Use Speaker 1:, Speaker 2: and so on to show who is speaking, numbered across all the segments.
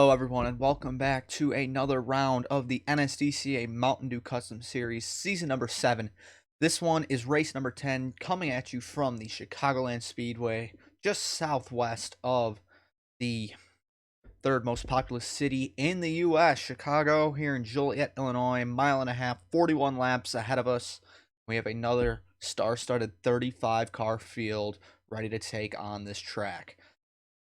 Speaker 1: Hello everyone and welcome back to another round of the NSDCA Mountain Dew Custom Series Season number 7. This one is race number 10 coming at you from the Chicagoland Speedway just southwest of the third most populous city in the U.S., Chicago, here in Joliet, Illinois. Mile and a half, 41 laps ahead of us. We have another star-studded 35-car field ready to take on this track.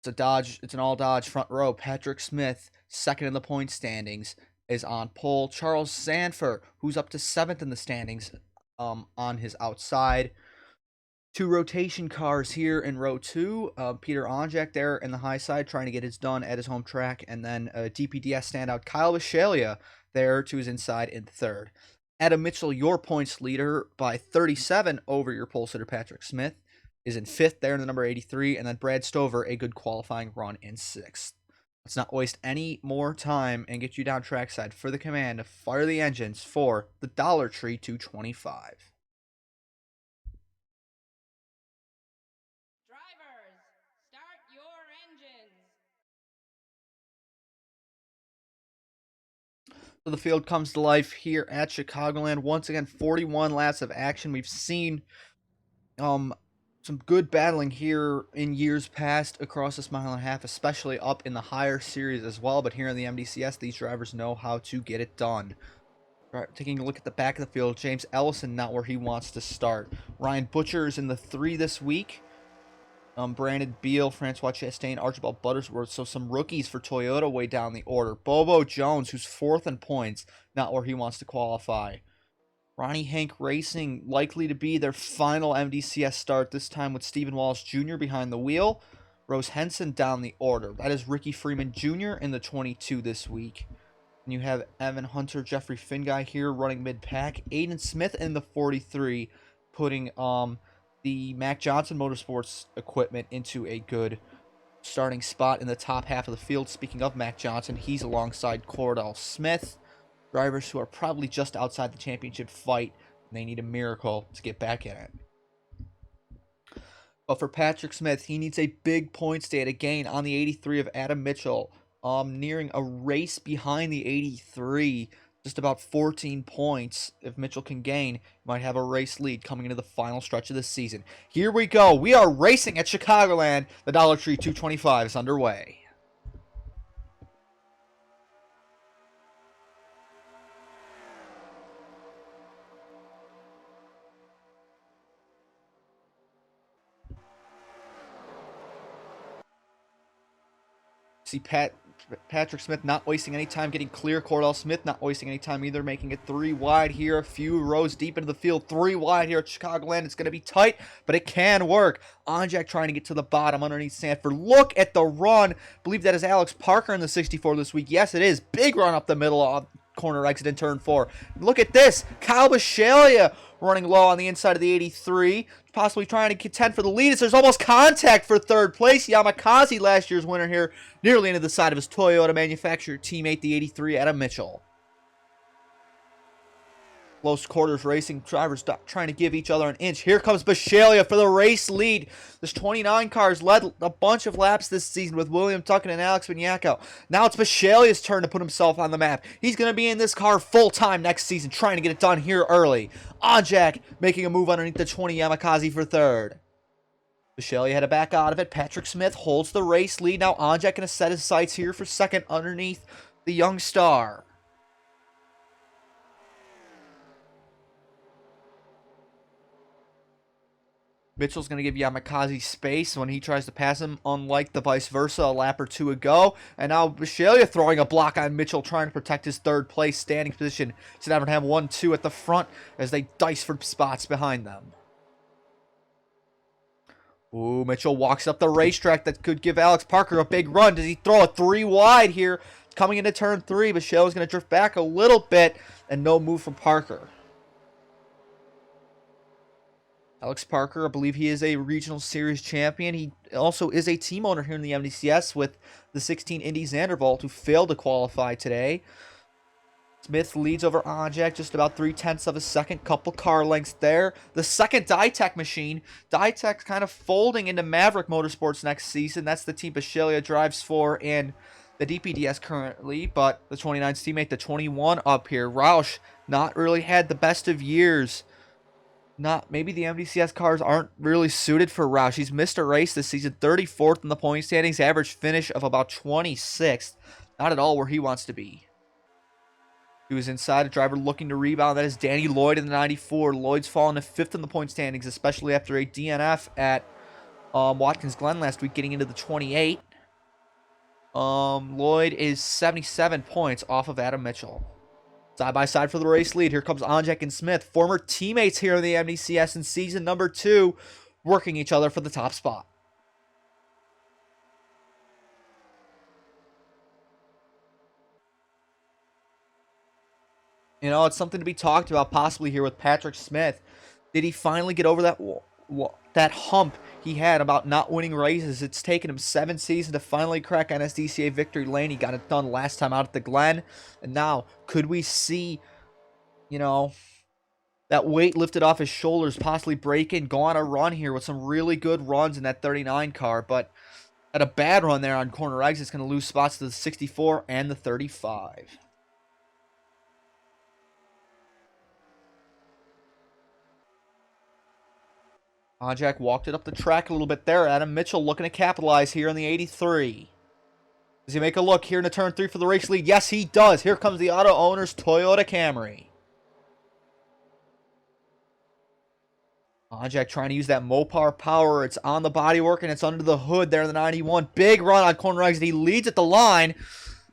Speaker 1: It's an all Dodge front row. Patrick Smith, second in the point standings, is on pole. Charles Sanford, who's up to 7th in the standings, on his outside. Two rotation cars here in row 2. Peter Onjak there in the high side trying to get his done at his home track. And then DPDS standout Kyle Bisceglia there to his inside in 3rd. Adam Mitchell, your points leader by 37 over your pole sitter Patrick Smith, is in 5th there in the number 83, and then Brad Stover, a good qualifying run in 6th. Let's not waste any more time and get you down trackside for the command to fire the engines for the Dollar Tree 225.
Speaker 2: Drivers, start your engines.
Speaker 1: So the field comes to life here at Chicagoland. Once again, 41 laps of action. We've seen some good battling here in years past across this mile and a half, especially up in the higher series as well. But here in the MDCS, these drivers know how to get it done. Right, taking a look at the back of the field, James Ellison not where he wants to start. Ryan Butcher is in the 3 this week. Brandon Beal, Francois Chastain, Archibald Buttersworth. So some rookies for Toyota way down the order. Bobo Jones, who's 4th in points, not where he wants to qualify. Ronnie Hank Racing likely to be their final MDCS start, this time with Stephen Wallace Jr. behind the wheel. Rose Henson down the order. That is Ricky Freeman Jr. in the 22 this week. And you have Evan Hunter, Jeffrey Finguy here running mid-pack. Aiden Smith in the 43, putting the Mac Johnson Motorsports equipment into a good starting spot in the top half of the field. Speaking of Mac Johnson, he's alongside Cordell Smith. Drivers who are probably just outside the championship fight, and they need a miracle to get back in it. But for Patrick Smith, he needs a big points day to gain on the 83 of Adam Mitchell, nearing a race behind the 83, just about 14 points. If Mitchell can gain, he might have a race lead coming into the final stretch of the season. Here we go. We are racing at Chicagoland. The Dollar Tree 225 is underway. See Patrick Smith not wasting any time getting clear. Cordell Smith not wasting any time either, making it 3 wide here. A few rows deep into the field. 3 wide here at Chicagoland. It's going to be tight, but it can work. Onjak trying to get to the bottom underneath Sanford. Look at the run. I believe that is Alex Parker in the 64 this week. Yes, it is. Big run up the middle of corner exit in turn 4. Look at this. Kyle Bisceglia running low on the inside of the 83, possibly trying to contend for the lead. There's almost contact for 3rd place. Yamakasi, last year's winner here, nearly into the side of his Toyota manufacturer teammate, the 83, Adam Mitchell. Close quarters racing, drivers trying to give each other an inch. Here comes Bisceglia for the race lead. This 29 cars led a bunch of laps this season with William Tucken and Alex Vignacco. Now it's Bisceglia's turn to put himself on the map. He's going to be in this car full-time next season, trying to get it done here early. Onjak making a move underneath the 20 Yamakasi for 3rd. Bisceglia had to back out of it. Patrick Smith holds the race lead. Now Onjak going to set his sights here for 2nd underneath the young star. Mitchell's going to give Yamakasi space when he tries to pass him, unlike the vice versa a lap or 2 ago. And now Bisceglia throwing a block on Mitchell, trying to protect his 3rd place standing position. So now we're going to have 1-2 at the front as they dice for spots behind them. Ooh, Mitchell walks up the racetrack. That could give Alex Parker a big run. Does he throw a 3 wide here? Coming into turn 3, Bisceglia's going to drift back a little bit, and no move from Parker. Alex Parker, I believe he is a regional series champion. He also is a team owner here in the MDCS with the 16 Indy Zandervault, who failed to qualify today. Smith leads over Onjak just about 3/10 of a second. Couple car lengths there. The second Ditech machine. Ditech's kind of folding into Maverick Motorsports next season. That's the team Bisceglia drives for. And the DPDS currently, but the 29's teammate, the 21 up here. Roush not really had the best of years. Maybe the MDCS cars aren't really suited for Roush. He's missed a race this season, 34th in the point standings, average finish of about 26th. Not at all where he wants to be. He was inside, a driver looking to rebound. That is Danny Lloyd in the 94. Lloyd's fallen to 5th in the point standings, especially after a DNF at Watkins Glen last week, getting into the 28. Lloyd is 77 points off of Adam Mitchell. Side by side for the race lead. Here comes Anjek and Smith, former teammates here in the MDCS in season number 2, working each other for the top spot. You know, it's something to be talked about possibly here with Patrick Smith. Did he finally get over that hump he had about not winning races? It's taken him 7 seasons to finally crack NSDCA victory lane. He got it done last time out at the Glen. And now, could we see, you know, that weight lifted off his shoulders, possibly break in, go on a run here with some really good runs in that 39 car? But at a bad run there on corner exit, it's going to lose spots to the 64 and the 35. Jack walked it up the track a little bit there. Adam Mitchell looking to capitalize here on the 83. Does he make a look here in the turn 3 for the race lead? Yes, he does. Here comes the auto owner's Toyota Camry. Jack trying to use that Mopar power. It's on the bodywork and it's under the hood there in the 91. Big run on corner exit. He leads at the line.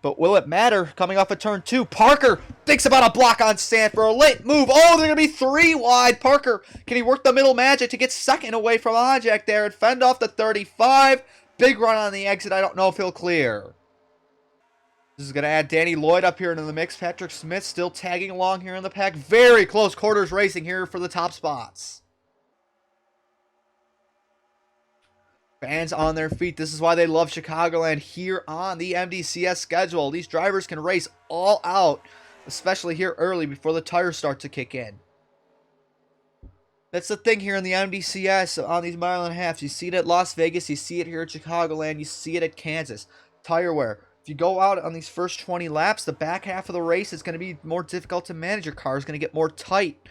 Speaker 1: But will it matter? Coming off of turn 2, Parker thinks about a block on Sand for a late move. Oh, they're going to be 3 wide. Parker, can he work the middle magic to get second away from Ajak there and fend off the 35? Big run on the exit. I don't know if he'll clear. This is going to add Danny Lloyd up here into the mix. Patrick Smith still tagging along here in the pack. Very close quarters racing here for the top spots. Fans on their feet. This is why they love Chicagoland here on the MDCS schedule. These drivers can race all out, especially here early before the tires start to kick in. That's the thing here in the MDCS on these mile and a halves. You see it at Las Vegas. You see it here at Chicagoland. You see it at Kansas. Tire wear. If you go out on these first 20 laps, the back half of the race is going to be more difficult to manage. Your car is going to get more tight.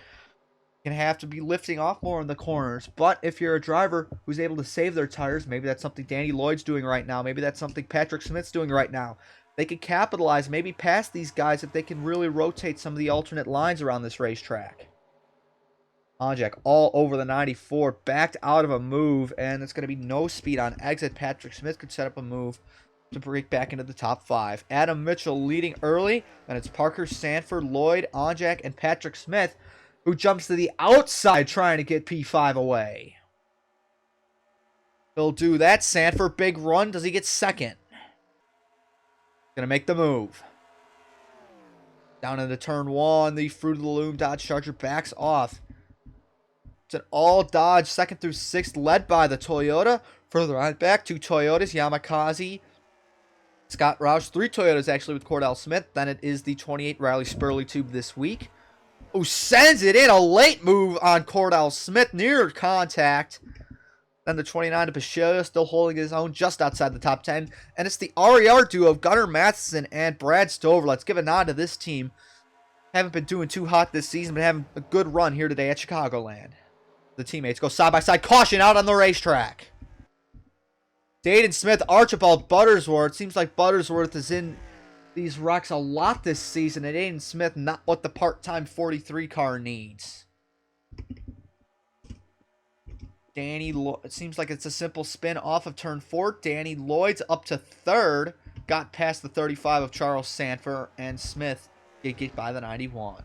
Speaker 1: Going to have to be lifting off more in the corners. But if you're a driver who's able to save their tires, maybe that's something Danny Lloyd's doing right now. Maybe that's something Patrick Smith's doing right now. They can capitalize, maybe pass these guys if they can really rotate some of the alternate lines around this racetrack. Anjak all over the 94, backed out of a move, and it's going to be no speed on exit. Patrick Smith could set up a move to break back into the top 5. Adam Mitchell leading early, and it's Parker, Sanford, Lloyd, Anjak, and Patrick Smith who jumps to the outside trying to get P5 away. He'll do that. Sanford, big run. Does he get second? Gonna make the move. Down into turn 1, the Fruit of the Loom Dodge Charger backs off. It's an all Dodge 2nd through 6th led by the Toyota. Further on back, 2 Toyotas, Yamakaze, Scott Roush, 3 Toyotas actually with Cordell Smith. Then it is the 28 Riley Spurley Tube this week. Who sends it in, a late move on Cordell Smith, near contact. Then the 29 to Pacheco, still holding his own just outside the top 10. And it's the RER duo of Gunnar Matheson and Brad Stover. Let's give a nod to this team. Haven't been doing too hot this season, but having a good run here today at Chicagoland. The teammates go side by side. Caution out on the racetrack. Dayton Smith, Archibald Buttersworth. Seems like Buttersworth is in these wrecks a lot this season, and Aiden Smith not what the part-time 43 car needs. It seems like it's a simple spin off of turn 4. Danny Lloyd's up to 3rd. Got past the 35 of Charles Sanford, and Smith did get by the 91.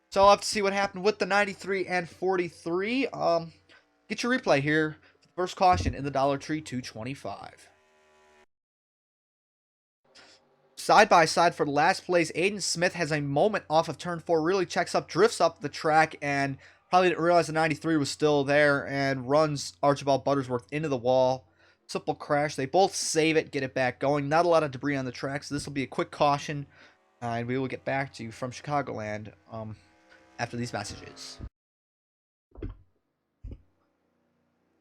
Speaker 1: So I'll have to see what happened with the 93 and 43. Get your replay here. First caution in the Dollar Tree, 225. Side by side for the last place, Aiden Smith has a moment off of turn 4, really checks up, drifts up the track, and probably didn't realize the 93 was still there, and runs Archibald Buttersworth into the wall. Simple crash. They both save it, get it back going. Not a lot of debris on the track, so this will be a quick caution, and we will get back to you from Chicagoland after these messages.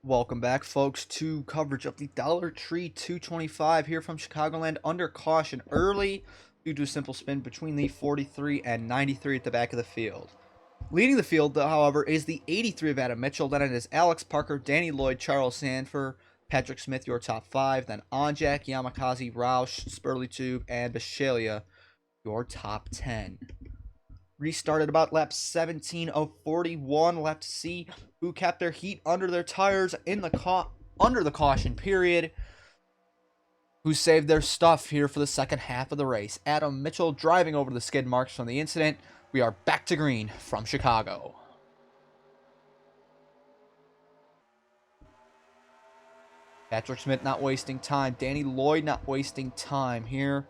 Speaker 1: Welcome back, folks, to coverage of the Dollar Tree 225 here from Chicagoland. Under caution early due to a simple spin between the 43 and 93 at the back of the field. Leading the field, however, is the 83 of Adam Mitchell. Then it is Alex Parker, Danny Lloyd, Charles Sanford, Patrick Smith, your top five. Then Onjak, Yamakaze, Roush, Spurley Tube, and Bishalia, your top 10. Restarted about lap 17 of 41. Left to see who kept their heat under their tires in the under the caution period. Who saved their stuff here for the second half of the race. Adam Mitchell driving over the skid marks from the incident. We are back to green from Chicago. Patrick Smith not wasting time. Danny Lloyd not wasting time here.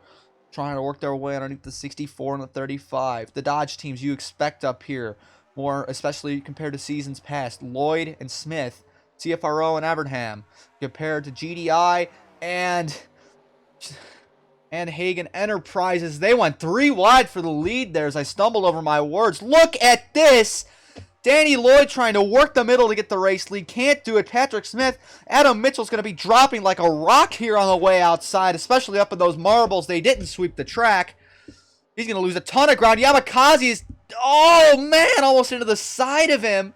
Speaker 1: Trying to work their way underneath the 64 and the 35. The Dodge teams you expect up here, more especially compared to seasons past. Lloyd and Smith, CFRO and Evernham, compared to GDI and Hagen Enterprises. They went 3 wide for the lead there as I stumbled over my words. Look at this! Danny Lloyd trying to work the middle to get the race lead. Can't do it. Patrick Smith. Adam Mitchell's going to be dropping like a rock here on the way outside, especially up in those marbles. They didn't sweep the track. He's going to lose a ton of ground. Yamakaze is, oh man, almost into the side of him.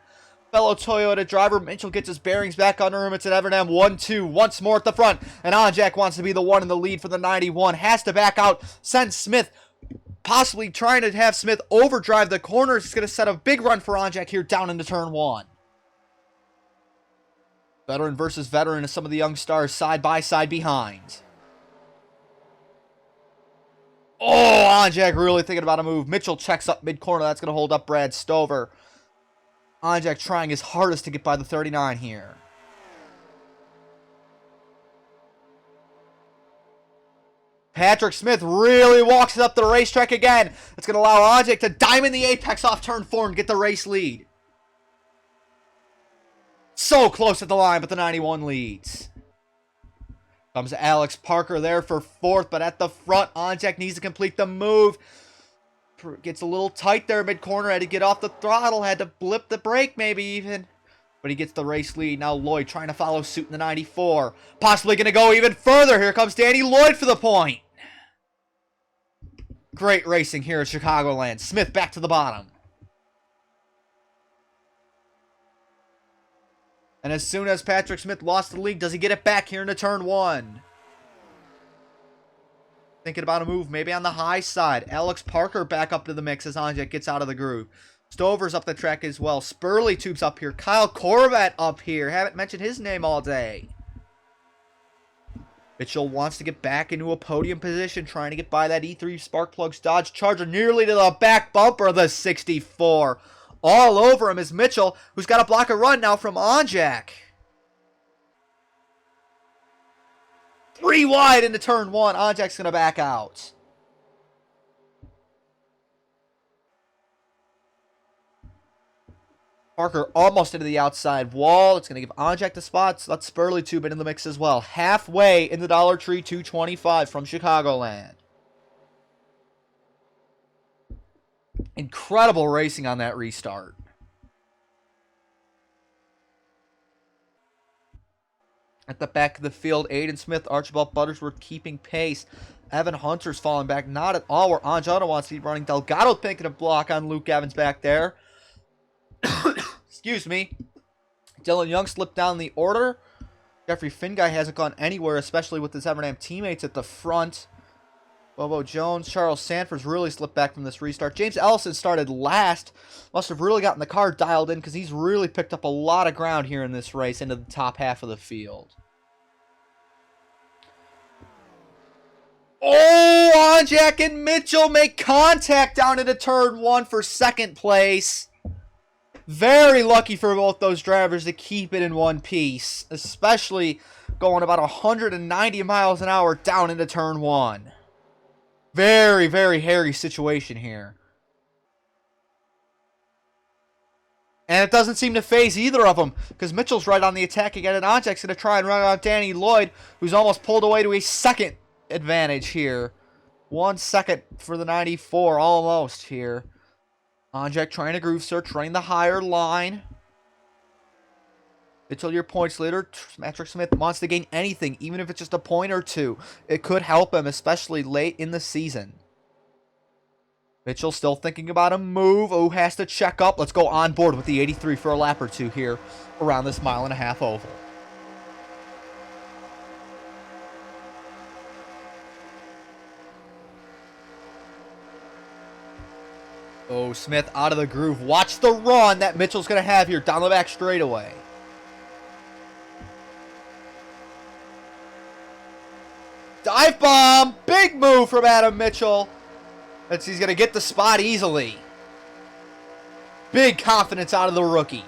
Speaker 1: Fellow Toyota driver. Mitchell gets his bearings back under him. It's an Evernham 1-2 once more at the front. And Onjak wants to be the one in the lead for the 91. Has to back out. Sends Smith possibly trying to have Smith overdrive the corners. It's going to set a big run for Onjak here down into turn 1. Veteran versus veteran as some of the young stars side by side behind. Oh, Onjak really thinking about a move. Mitchell checks up mid-corner. That's going to hold up Brad Stover. Onjak trying his hardest to get by the 39 here. Patrick Smith really walks it up the racetrack again. It's going to allow Onjak to diamond the apex off turn 4 and get the race lead. So close at the line, but the 91 leads. Comes Alex Parker there for 4th, but at the front, Onjak needs to complete the move. Gets a little tight there mid-corner, had to get off the throttle, had to blip the brake maybe even. But he gets the race lead. Now Lloyd trying to follow suit in the 94. Possibly going to go even further. Here comes Danny Lloyd for the point. Great racing here at Chicagoland. Smith back to the bottom. And as soon as Patrick Smith lost the lead, does he get it back here into turn 1? Thinking about a move maybe on the high side. Alex Parker back up to the mix as Onjak gets out of the groove. Stover's up the track as well. Spurley Tube's up here. Kyle Corvette up here. Haven't mentioned his name all day. Mitchell wants to get back into a podium position, trying to get by that E3 Sparkplugs Dodge Charger nearly to the back bumper of the 64. All over him is Mitchell, who's got to block a run now from Onjak. 3 wide into turn 1. Onjak's going to back out. Parker almost into the outside wall. It's going to give Onjak the spots. Let Spurley Tube into the mix as well. Halfway in the Dollar Tree 225 from Chicagoland. Incredible racing on that restart. At the back of the field, Aiden Smith, Archibald Buttersworth keeping pace. Evan Hunter's falling back. Not at all where Anjano wants to be running. Delgado picking a block on Luke Evans back there. Excuse me. Dylan Young slipped down the order. Jeffrey Finguy hasn't gone anywhere, especially with his Evernham teammates at the front. Bobo Jones, Charles Sanford's really slipped back from this restart. James Ellison started last. Must have really gotten the car dialed in because he's really picked up a lot of ground here in this race into the top half of the field. Oh, Onjak and Mitchell make contact down into turn 1 for second place. Very lucky for both those drivers to keep it in one piece, especially going about 190 miles an hour down into turn 1. Very, very hairy situation here. And it doesn't seem to phase either of them, because Mitchell's right on the attack again, and Onjak's going to try and run out Danny Lloyd, who's almost pulled away to a second advantage here. 1 second for the 94, almost here. Onjak trying to groove search, running the higher line. Mitchell, your points leader. Patrick Smith wants to gain anything, even if it's just a point or two. It could help him, especially late in the season. Mitchell still thinking about a move. Oh, has to check up. Let's go on board with the 83 for a lap or two here around this 1.5 mile oval. Oh, Smith out of the groove. Watch the run that Mitchell's going to have here down the back straightaway. Dive bomb. Big move from Adam Mitchell. He's going to get the spot easily. Big confidence out of the rookie.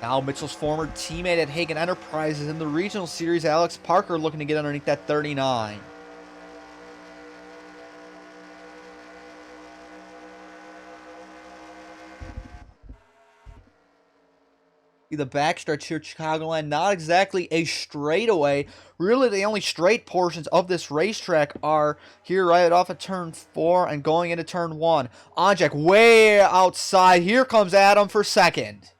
Speaker 1: Now Mitchell's former teammate at Hagen Enterprises in the regional series, Alex Parker, looking to get underneath that 39. The backstretch here at Chicagoland, not exactly a straightaway. Really, the only straight portions of this racetrack are here right off of turn 4 and going into turn 1. Onjek way outside. Here comes Adam for second.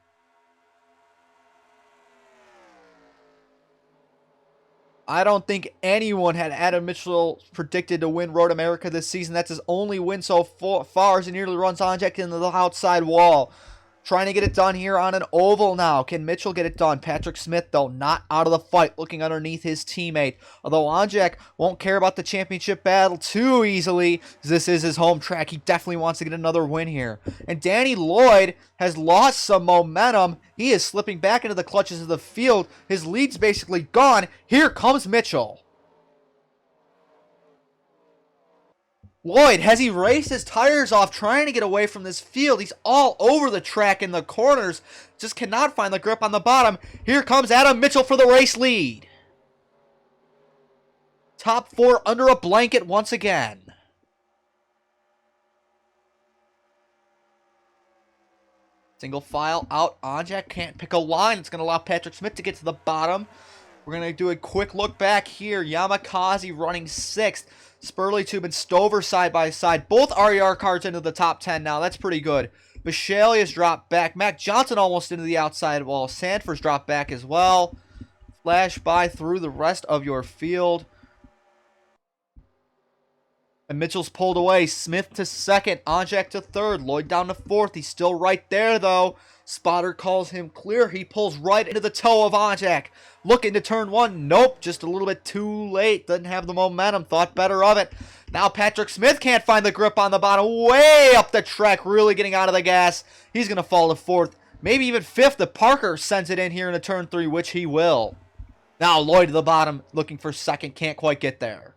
Speaker 1: I don't think anyone had Adam Mitchell predicted to win Road America this season. That's his only win so far as he nearly runs Onjek into the outside wall. Trying to get it done here on an oval now. Can Mitchell get it done? Patrick Smith, though, not out of the fight, looking underneath his teammate. Although Onjek won't care about the championship battle too easily, as this is his home track. He definitely wants to get another win here. And Danny Lloyd has lost some momentum. He is slipping back into the clutches of the field. His lead's basically gone. Here comes Mitchell. Lloyd, has he raced his tires off trying to get away from this field? He's all over the track in the corners. Just cannot find the grip on the bottom. Here comes Adam Mitchell for the race lead. Top 4 under a blanket once again. Single file out. Onjek can't pick a line. It's going to allow Patrick Smith to get to the bottom. We're going to do a quick look back here. Yamakaze running 6th. Spurley Tube and Stover side by side. Both RER cars into the top 10 now. That's pretty good. Bishalia's dropped back. Mac Johnson almost into the outside wall. Sanford's dropped back as well. Flash by through the rest of your field. And Mitchell's pulled away. Smith to second. Onjek to third. Lloyd down to fourth. He's still right there, though. Spotter calls him clear. He pulls right into the toe of Onjek. Looking to turn 1. Nope, just a little bit too late. Doesn't have the momentum. Thought better of it. Now Patrick Smith can't find the grip on the bottom. Way up the track. Really getting out of the gas. He's going to fall to 4th. Maybe even 5th if Parker sends it in here into turn 3, which he will. Now Lloyd to the bottom. Looking for 2nd. Can't quite get there.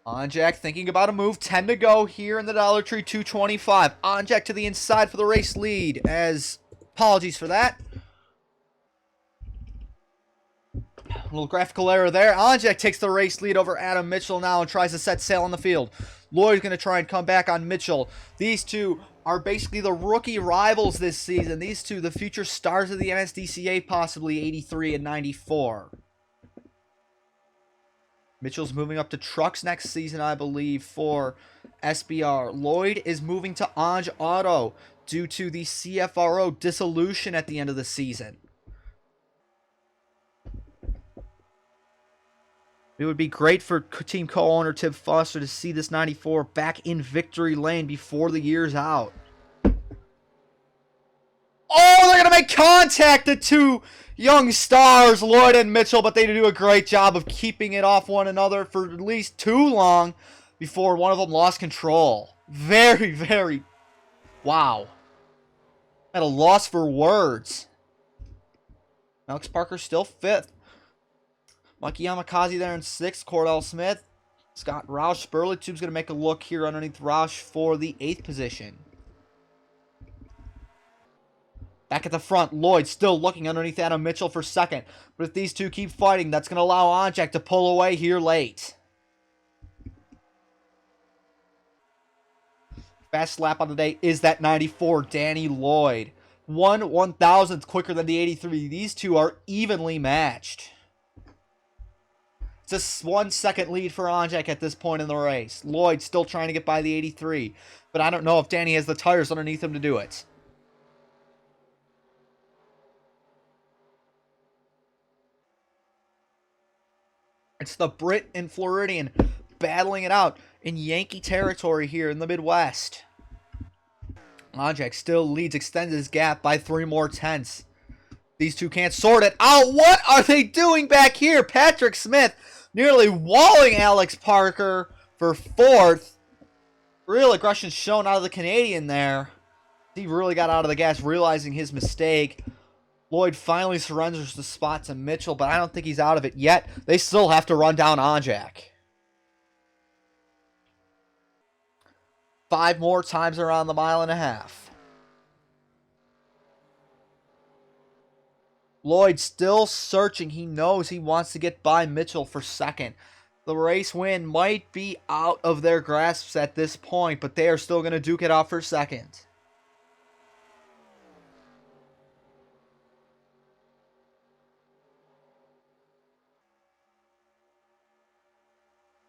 Speaker 1: Onjek thinking about a move. 10 to go here in the Dollar Tree 225. Onjek to the inside for the race lead. Apologies for that. A little graphical error there. Onjek takes the race lead over Adam Mitchell now and tries to set sail on the field. Lloyd's going to try and come back on Mitchell. These two are basically the rookie rivals this season. These two, the future stars of the NSDCA, possibly 83 and 94. Mitchell's moving up to trucks next season, I believe, for SBR. Lloyd is moving to Onj Auto due to the CFRO dissolution at the end of the season. It would be great for team co-owner Tim Foster to see this 94 back in victory lane before the year's out. Oh, they're going to make contact, the two young stars, Lloyd and Mitchell, but they do a great job of keeping it off one another for at least too long before one of them lost control. Very, very, wow. At a loss for words. Alex Parker still 5th. Mikey Yamakaze there in 6th. Cordell Smith. Scott Roush. Spurley Tube's going to make a look here underneath Roush for the 8th position. Back at the front, Lloyd still looking underneath Adam Mitchell for 2nd. But if these two keep fighting, that's going to allow Onjek to pull away here late. Fast lap on the day is that 94, Danny Lloyd. 1/1000th quicker than the 83. These two are evenly matched. It's a 1 second lead for Onjak at this point in the race. Lloyd still trying to get by the 83, but I don't know if Danny has the tires underneath him to do it. It's the Brit and Floridian battling it out in Yankee territory here in the Midwest. Onjak still leads, extends his gap by 3 more tenths. These two can't sort it out. What are they doing back here? Patrick Smith nearly walling Alex Parker for 4th. Real aggression shown out of the Canadian there. He really got out of the gas, realizing his mistake. Lloyd finally surrenders the spot to Mitchell, but I don't think he's out of it yet. They still have to run down Onjak. 5 more times around the 1.5 miles. Lloyd still searching. He knows he wants to get by Mitchell for 2nd. The race win might be out of their grasps at this point, but they are still going to duke it out for 2nd.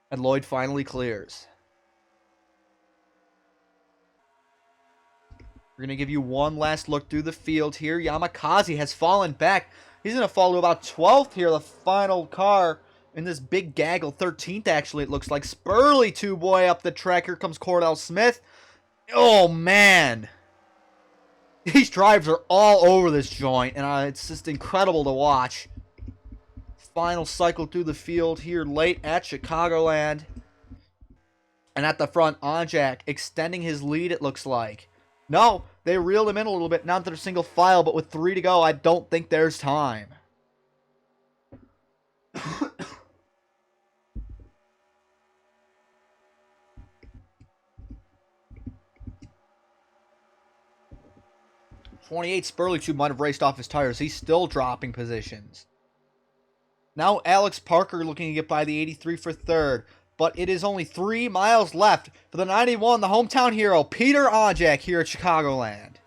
Speaker 1: And Lloyd finally clears. We're going to give you one last look through the field here. Yamakaze has fallen back. He's going to fall to about 12th here, the final car in this big gaggle. 13th, actually, it looks like. Spurley two-boy up the track. Here comes Cordell Smith. Oh, man. These drives are all over this joint, and it's just incredible to watch. Final cycle through the field here late at Chicagoland. And at the front, Onjak extending his lead, it looks like. No, they reeled him in a little bit. Now that they're single file, but with 3 to go, I don't think there's time. '28 Spurley Tube might have raced off his tires. He's still dropping positions. Now Alex Parker looking to get by the 83 for 3rd. But it is only 3 miles left for the 91, the hometown hero, Peter Onjak here at Chicagoland.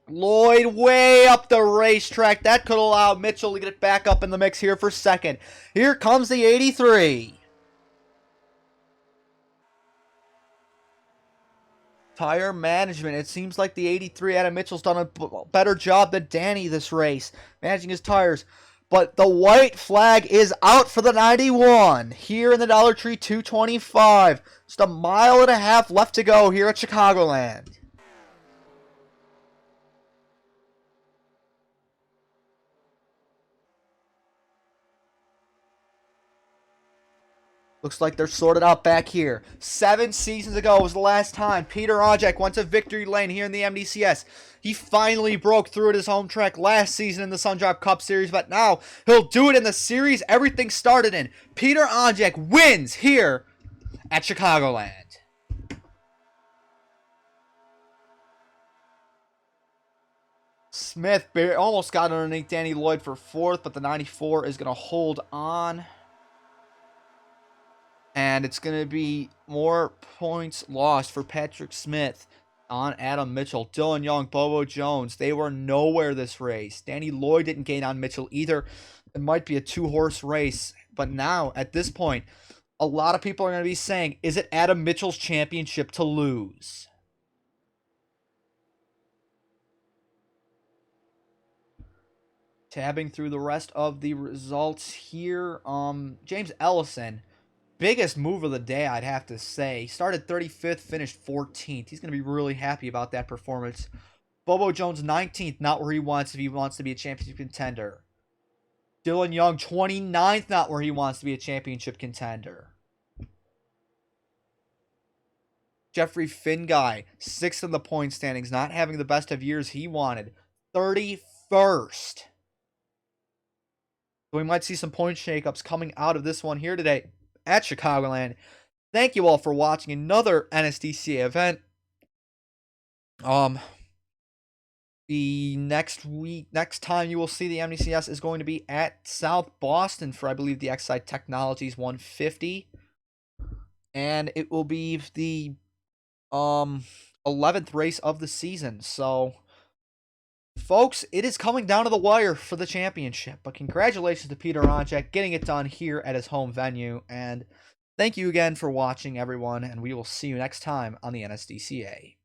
Speaker 1: Lloyd way up the racetrack. That could allow Mitchell to get it back up in the mix here for 2nd. Here comes the 83. Tire management. It seems like the 83 Adam Mitchell's done a better job than Danny this race, managing his tires. But the white flag is out for the 91 here in the Dollar Tree 225. Just a 1.5 miles left to go here at Chicagoland. Looks like they're sorted out back here. 7 seasons ago was the last time Peter Onjak went to victory lane here in the NSDCA. He finally broke through at his home track last season in the Sundrop Cup Series, but now he'll do it in the series everything started in. Peter Onjak wins here at Chicagoland. Smith almost got underneath Danny Lloyd for 4th, but the 94 is going to hold on. And it's going to be more points lost for Patrick Smith on Adam Mitchell. Dylan Young, Bobo Jones, they were nowhere this race. Danny Lloyd didn't gain on Mitchell either. It might be a 2-horse race. But now, at this point, a lot of people are going to be saying, is it Adam Mitchell's championship to lose? Tabbing through the rest of the results here. James Ellison, biggest move of the day, I'd have to say. He started 35th, finished 14th. He's going to be really happy about that performance. Bobo Jones, 19th, not where he wants if he wants to be a championship contender. Dylan Young, 29th, not where he wants to be a championship contender. Jeffrey Finguy, 6th in the point standings, not having the best of years he wanted. 31st. So we might see some point shakeups coming out of this one here today at Chicagoland. Thank you all for watching another NSDCA event. The next time you will see the NSDCA is going to be at South Boston for, I believe, the Excite Technologies 150. And it will be the 11th race of the season. So folks, it is coming down to the wire for the championship. But congratulations to Peter Onchak getting it done here at his home venue. And thank you again for watching, everyone. And we will see you next time on the NSDCA.